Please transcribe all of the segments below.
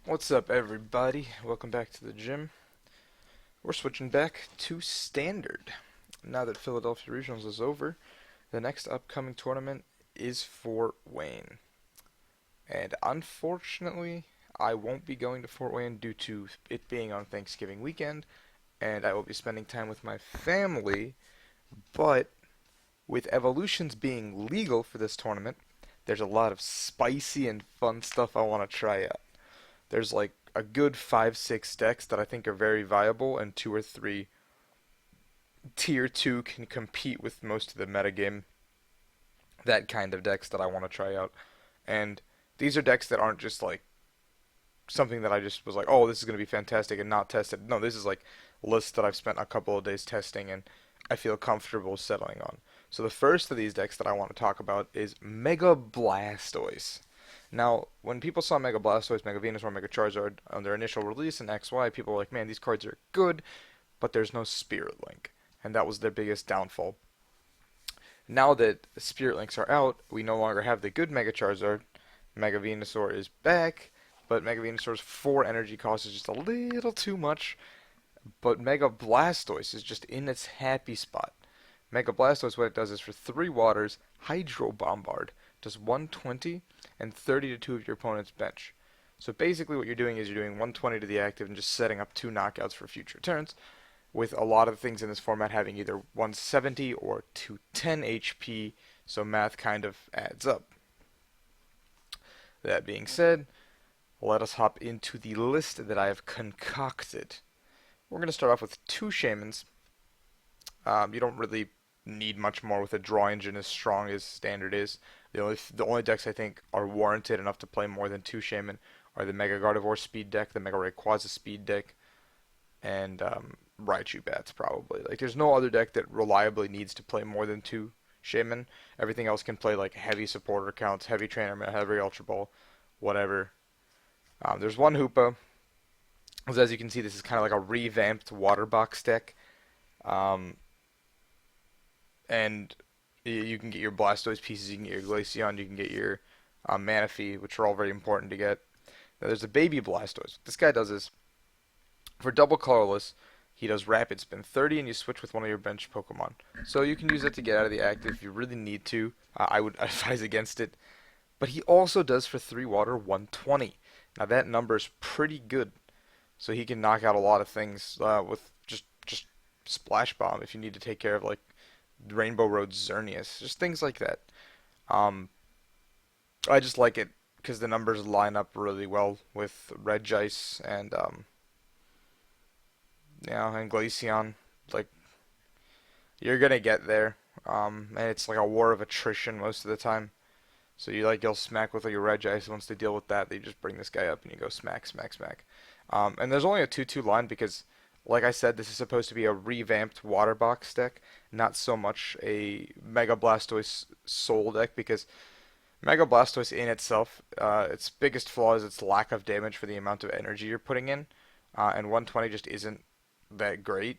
What's up, everybody? Welcome back to the gym. We're switching back to standard. Now that Philadelphia Regionals is over, the next upcoming tournament is Fort Wayne. And unfortunately, I won't be going to Fort Wayne due to it being on Thanksgiving weekend, and I will be spending time with my family. But with evolutions being legal for this tournament, there's a lot of spicy and fun stuff I want to try out. There's like a good 5, 6 decks that I think are very viable, and 2 or 3 tier 2 can compete with most of the metagame. That kind of decks that I want to try out. And these are decks that aren't just like something that I just was like, oh, this is going to be fantastic and not tested. No, this is like lists that I've spent a couple of days testing and I feel comfortable settling on. So the first of these decks that I want to talk about is Mega Blastoise. Now, when people saw Mega Blastoise, Mega Venusaur, Mega Charizard on their initial release in XY, people were like, man, these cards are good, but there's no Spirit Link. And that was their biggest downfall. Now that Spirit Links are out, we no longer have the good Mega Charizard. Mega Venusaur is back, but Mega Venusaur's 4 energy cost is just a little too much. But Mega Blastoise is just in its happy spot. Mega Blastoise, what it does is for 3 waters, Hydro Bombard does 120 and 30 to 2 of your opponent's bench. So basically what you're doing is you're doing 120 to the active and just setting up 2 knockouts for future turns, with a lot of things in this format having either 170 or 210 HP, so math kind of adds up. That being said, let us hop into the list that I have concocted. We're going to start off with 2 Shamans. You don't really need much more with a draw engine as strong as standard is. The only decks I think are warranted enough to play more than 2 Shaman are the Mega Gardevoir speed deck, the Mega Rayquaza speed deck, and Raichu Bats probably. Like there's no other deck that reliably needs to play more than 2 Shaman. Everything else can play like heavy supporter counts, heavy trainer, heavy Ultra Ball, whatever. There's one Hoopa. As you can see, this is kind of like a revamped Waterbox deck. Um, and you can get your Blastoise pieces, you can get your Glaceon, you can get your Manaphy, which are all very important to get. Now there's a baby Blastoise. What this guy does is, for double colorless, he does Rapid Spin 30 and you switch with one of your bench Pokemon. So you can use it to get out of the active if you really need to. I would advise against it. But he also does for 3 water 120. Now that number is pretty good. So he can knock out a lot of things with just Splash Bomb if you need to take care of like Rainbow Road Xerneas, just things like that. Um, I just like it because the numbers line up really well with Regice and and Glaceon. Like you're gonna get there, and it's like a war of attrition most of the time. So you'll smack with like your Regice. Once they deal with that, they just bring this guy up and you go smack, smack, smack. And there's only a 2/2 line because, like I said, this is supposed to be a revamped Waterbox deck, not so much a Mega Blastoise Soul deck because Mega Blastoise in itself, its biggest flaw is its lack of damage for the amount of energy you're putting in, and 120 just isn't that great.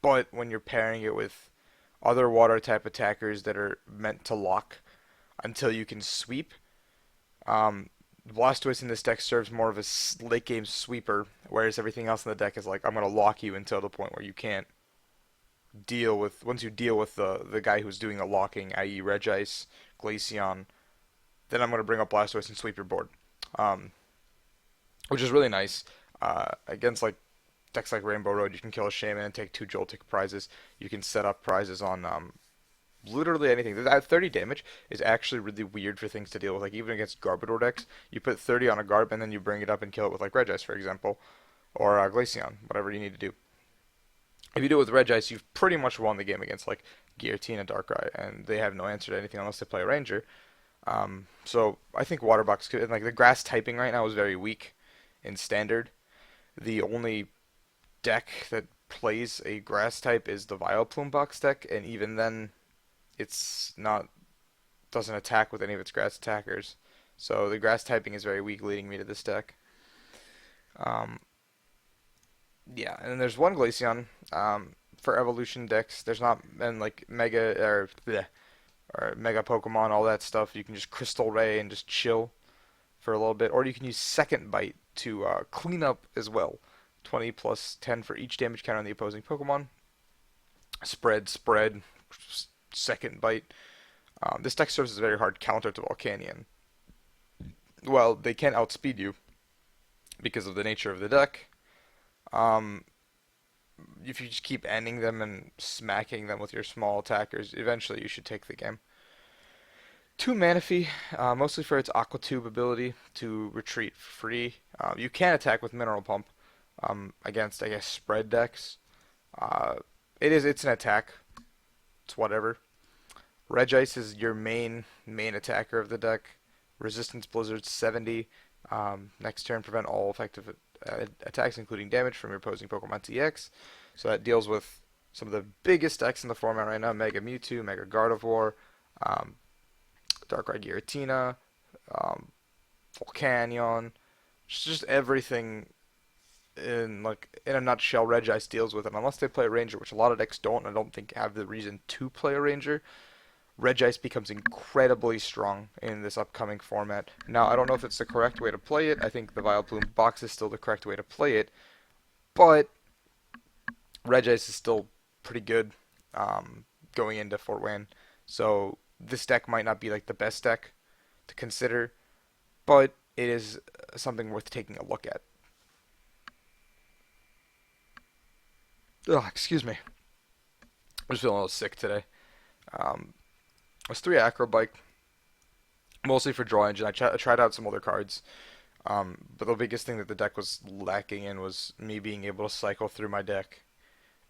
But when you're pairing it with other water type attackers that are meant to lock until you can sweep, um, Blastoise in this deck serves more of a late game sweeper, whereas everything else in the deck is like, I'm gonna lock you until the point where you can't deal with. Once you deal with the guy who's doing the locking, i.e. Regice, Glaceon, then I'm gonna bring up Blastoise and sweep your board, um, which is really nice. Against like decks like Rainbow Road, you can kill a Shaman and take 2 Joltik prizes. You can set up prizes on literally anything. That 30 damage is actually really weird for things to deal with. Like even against Garbodor decks, you put 30 on a Garb and then you bring it up and kill it with like Regice, for example, or Glaceon, whatever you need to do. If you do it with Regice, you've pretty much won the game against like Giratina, Darkrai, and they have no answer to anything unless they play a Ranger. So I think Waterbox could, and like the grass typing right now is very weak in Standard. The only deck that plays a grass type is the Vileplume box deck, and even then, it's not doesn't attack with any of its grass attackers. So the grass typing is very weak, leading me to this deck. Um, yeah, and then there's one Glaceon for evolution decks. There's not and like Mega or Mega Pokemon, all that stuff. You can just Crystal Ray and just chill for a little bit, or you can use Second Bite to clean up as well. 20 plus 10 for each damage counter on the opposing Pokemon. Spread, spread, second bite. This deck serves as a very hard counter to Volcanion. Well, they can outspeed you because of the nature of the deck. Um, if you just keep ending them and smacking them with your small attackers, eventually you should take the game. Two Manaphy, mostly for its Aqua Tube ability to retreat free. You can attack with Mineral Pump against, I guess, spread decks. Uh, it's an attack. It's whatever. Regice is your main attacker of the deck. Resistance Blizzard 70. Next turn, prevent all effective attacks, including damage, from your opposing Pokemon's EX. So that deals with some of the biggest decks in the format right now: Mega Mewtwo, Mega Gardevoir, um, Darkrai Giratina, um, Volcanion, just everything in a nutshell. Regice deals with it. Unless they play a Ranger, which a lot of decks don't, I don't think have the reason to play a Ranger. Regice becomes incredibly strong in this upcoming format. Now, I don't know if it's the correct way to play it. I think the Vileplume box is still the correct way to play it, but Regice is still pretty good going into Fort Wayne. So this deck might not be like the best deck to consider, but it is something worth taking a look at. Ugh, excuse me. I'm just feeling a little sick today. Um, it was 3 Acrobike, mostly for draw engine. I tried out some other cards, but the biggest thing that the deck was lacking in was me being able to cycle through my deck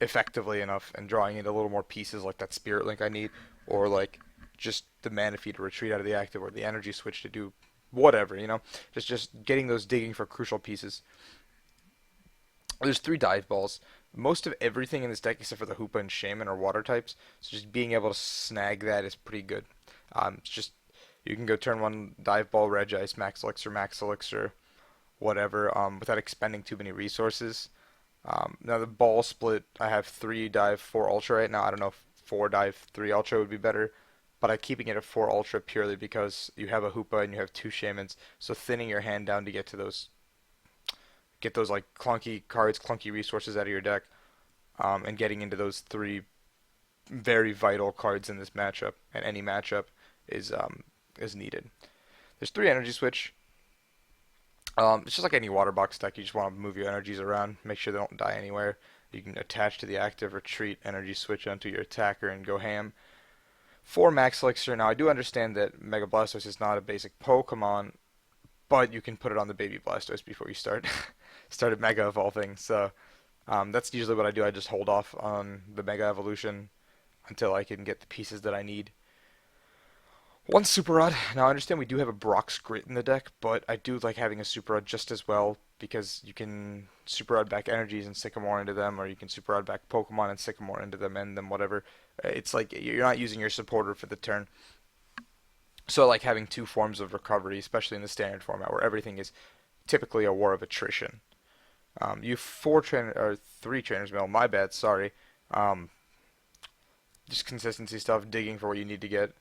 effectively enough and drawing into a little more pieces like that Spirit Link I need, or like just the Manaphy to retreat out of the active, or the Energy Switch to do whatever, just getting those digging for crucial pieces. There's 3 dive balls. Most of everything in this deck except for the Hoopa and Shaman are water types, so just being able to snag that is pretty good. It's just you can go turn 1 dive ball Regice, Max Elixir, whatever, without expending too many resources. Now the ball split, I have 3 dive, 4 ultra right now. I don't know if 4 dive, 3 ultra would be better, but I'm keeping it at 4 ultra purely because you have a Hoopa and you have 2 Shamans, so thinning your hand down to get those like clunky cards, clunky resources out of your deck, and getting into those 3 very vital cards in this matchup and any matchup is needed. There's 3 energy switch. It's just like any Waterbox deck. You just want to move your energies around, make sure they don't die anywhere. You can attach to the active, retreat, energy switch onto your attacker, and go ham. 4 Max Elixir. Now, I do understand that Mega Blastoise is not a basic Pokemon, but you can put it on the baby Blastoise before you start at Mega of all things. So that's usually what I do. I just hold off on the Mega Evolution until I can get the pieces that I need. 1 Super Rod. Now I understand we do have a Brock's Grit in the deck, but I do like having a Super Rod just as well because you can Super Rod back energies and Sycamore into them, or you can Super Rod back Pokemon and Sycamore into them, and then whatever. It's like you're not using your supporter for the turn. So I like having 2 forms of recovery, especially in the standard format where everything is typically a war of attrition. You have 3 trainers mail. My bad, sorry. Um, just consistency stuff, digging for what you need to get.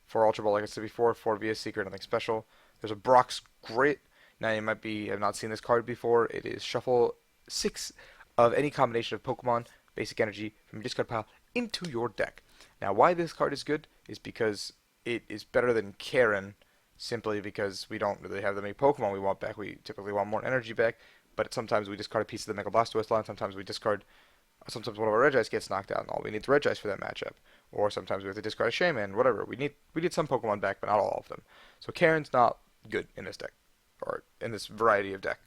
4 Ultra Ball, like I said before. 4 VS Secret, nothing special. There's a Brock's Grit. Now you might have not seen this card before. It is shuffle 6 of any combination of Pokemon basic energy from your discard pile into your deck. Now why this card is good is because it is better than Karen, simply because we don't really have that many Pokemon we want back. We typically want more energy back, but sometimes we discard a piece of the Mega Blastoise line. Sometimes one of our Regice gets knocked out, and all we need is Regice for that matchup. Or sometimes we have to discard a Shaman, whatever. We need some Pokemon back, but not all of them. So Karen's not good in this deck, or in this variety of deck.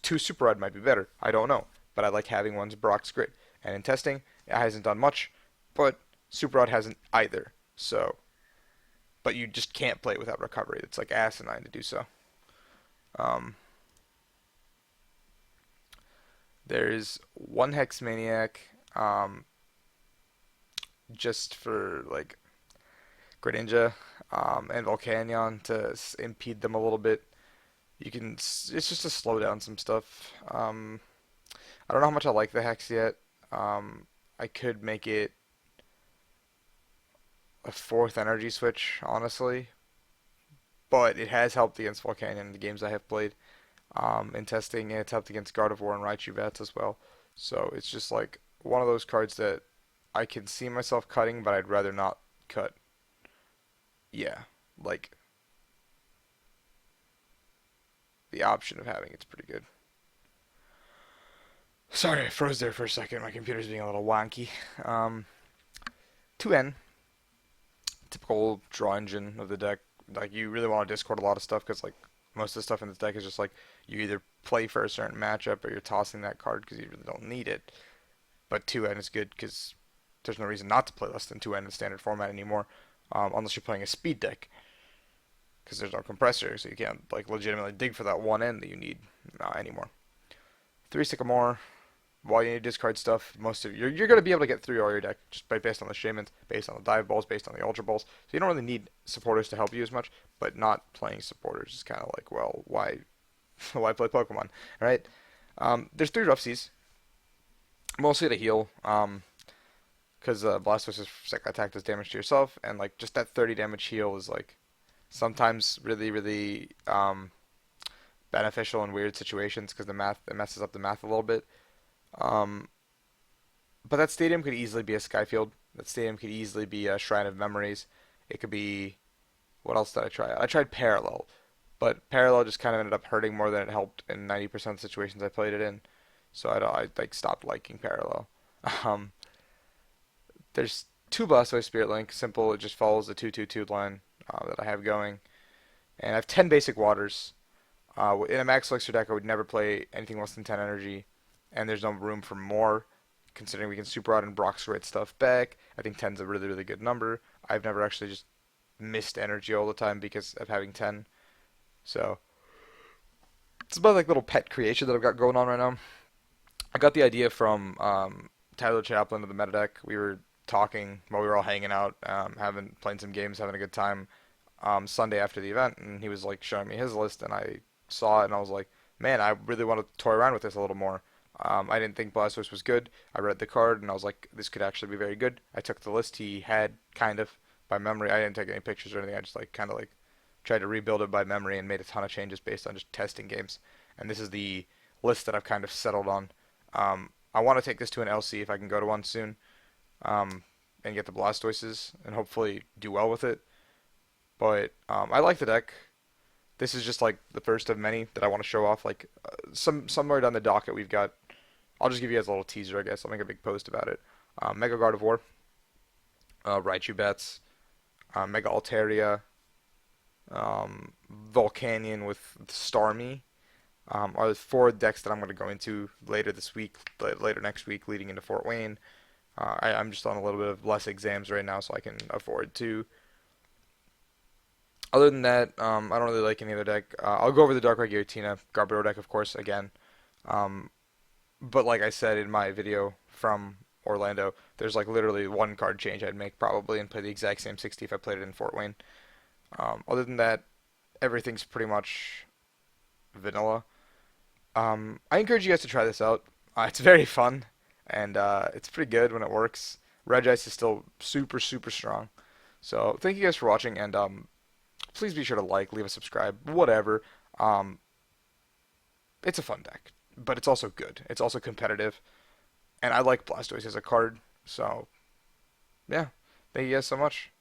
2 Super Rod might be better. I don't know, but I like having 1's Brock's Grit. And in testing, it hasn't done much, but Super Rod hasn't either. So, but you just can't play it without recovery. It's like asinine to do so. Um, there's 1 Hex Maniac, just for like Greninja, and Volcanion to impede them a little bit. It's just to slow down some stuff. I don't know how much I like the Hex yet. I could make it a 4th energy switch, honestly, but it has helped against Volcanion in the games I have played. in testing, and it's helped against Gardevoir and Raichu Vats as well. So it's just like one of those cards that I can see myself cutting, but I'd rather not cut. Yeah, like the option of having it's pretty good. Sorry, I froze there for a second. My computer's being a little wonky. Um, 2N, typical draw engine of the deck. Like you really want to discard a lot of stuff because like most of the stuff in this deck is just like you either play for a certain matchup or you're tossing that card because you really don't need it. But 2N is good because there's no reason not to play less than 2N in standard format anymore, unless you're playing a speed deck because there's no compressor, so you can't like legitimately dig for that one end that you need anymore. 3 Sycamore. While you need to discard stuff, most of you're going to be able to get through all your deck just based on the Shamans, based on the Dive Balls, based on the Ultra Balls. So you don't really need supporters to help you as much, but not playing supporters is kind of like, well, why why play Pokemon, right? There's 3 Rough mostly to heal, because Blastoise's second attack does damage to yourself, and like just that 30 damage heal is like sometimes really beneficial in weird situations because the math it messes up the math a little bit. Um, but that stadium could easily be a Skyfield. That stadium could easily be a Shrine of Memories. It could be what else did I try? I tried Parallel, but Parallel just kind of ended up hurting more than it helped in 90% of the situations I played it in. So I like stopped liking Parallel. Um, there's 2 Blastoise Spirit Link. Simple. It just follows the 2-2-2 line that I have going, and I have 10 basic waters. In a Max Elixir deck, I would never play anything less than 10 energy, and there's no room for more, considering we can Super Rod and Brock's great stuff back. I think 10's a really good number. I've never actually just missed energy all the time because of having 10. So it's about like little pet creation that I've got going on right now. I got the idea from Tyler Chaplin of the Meta Deck. We were talking while we were all hanging out, having playing some games, having a good time. Sunday after the event, and he was like showing me his list, and I saw it, and I was like, man, I really want to toy around with this a little more. I didn't think Blastoise was good. I read the card, and I was like, this could actually be very good. I took the list he had, kind of, by memory. I didn't take any pictures or anything. I just like kind of like tried to rebuild it by memory and made a ton of changes based on just testing games. And this is the list that I've kind of settled on. I want to take this to an LC if I can go to one soon, um, and get the Blastoises and hopefully do well with it. But I like the deck. This is just like the first of many that I want to show off. Like somewhere down the docket, we've got. I'll just give you guys a little teaser, I guess. I'll make a big post about it. Mega Gardevoir, Raichu Bats, Mega Altaria, Volcanion with Starmie are the 4 decks that I'm going to go into later this week, later next week, leading into Fort Wayne. I'm just on a little bit of less exams right now, so I can afford to. Other than that, I don't really like any other deck. I'll go over the Dark Red Giratina Garbodor deck, of course, again. Um, but like I said in my video from Orlando, there's like literally one card change I'd make probably and play the exact same 60 if I played it in Fort Wayne. Other than that, everything's pretty much vanilla. I encourage you guys to try this out. It's very fun, and it's pretty good when it works. Regice is still super strong. So thank you guys for watching, and please be sure to like, leave a subscribe, whatever. Um, it's a fun deck, but it's also good. It's also competitive, and I like Blastoise as a card. So yeah, thank you guys so much.